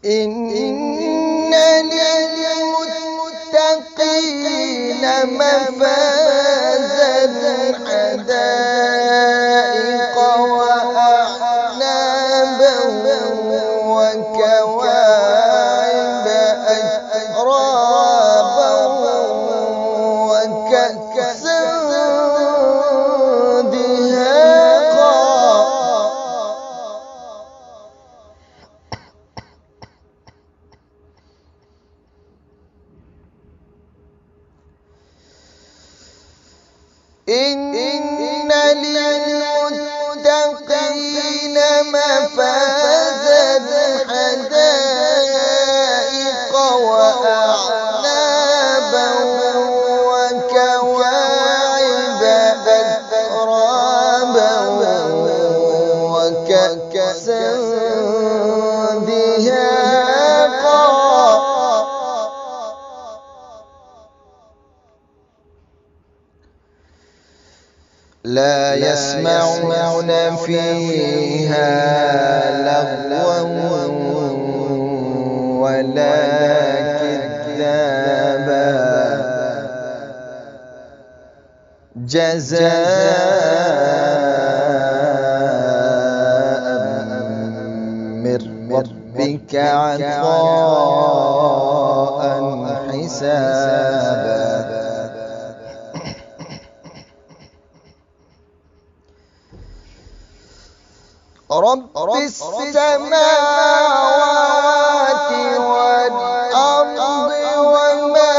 إن للمتقين مفازا حدائق وأعنابا وكواعب أترابا وكأسا دهاقا. إن للمتقين مفازا حدائق وأعنابا وكواعب أترابا وكأسا دهاقا. لا يسمعون فيها لغوا ولا كذابا جزاء من ربك عطاء حسابا. رب السماوات والأرض وما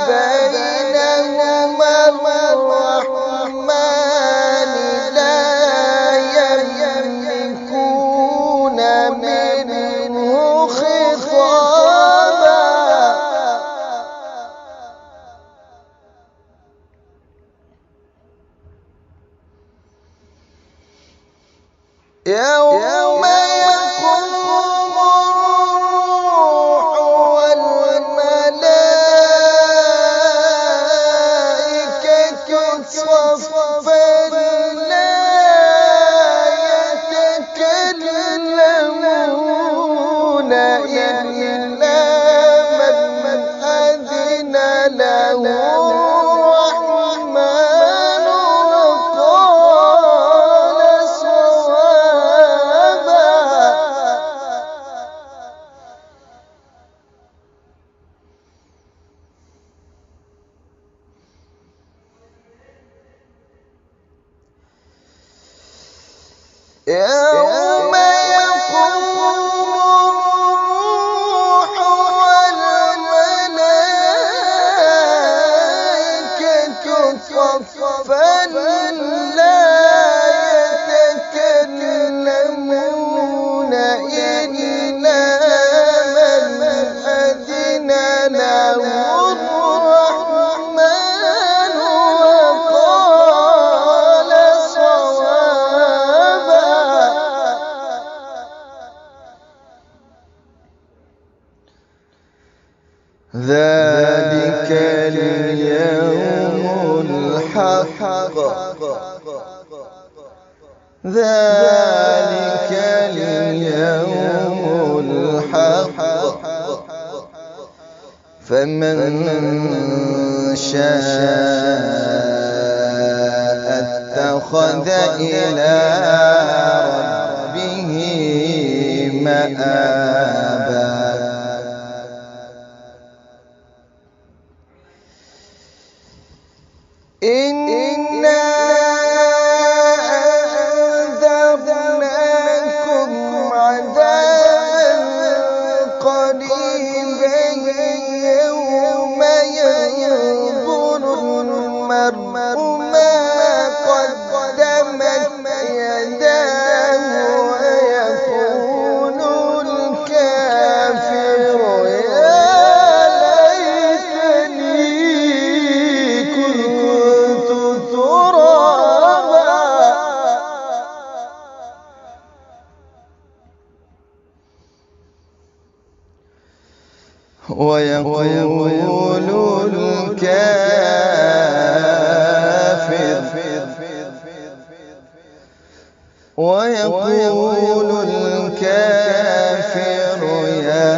بينهما الرحمن لا يملكون منه خطابا. يوم يقوم الروح والملائكة صفا لا يتكلمون إلا من أذن له الرحمن وقال صوابا. يوم يقوم الروح والملائكة صفا لا يتكلمون إلا من أذن له الرحمن وقال صوابا. ذلك اليوم الحق ذلك اليوم الحق فمن شاء اتخذ إلى ربه مآبا. إنا أنذرناكم عذابا قريبا يوم ينظر المرء ما قدمت يداه ويقول الكافر يا ليتني كنت ترابا. ويقول الكافر يا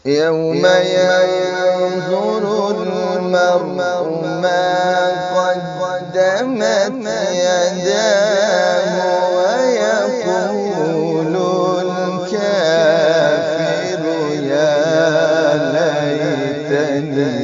يوم ينظر المرء ما قدمت يداه ويقول الكافر يا ليتني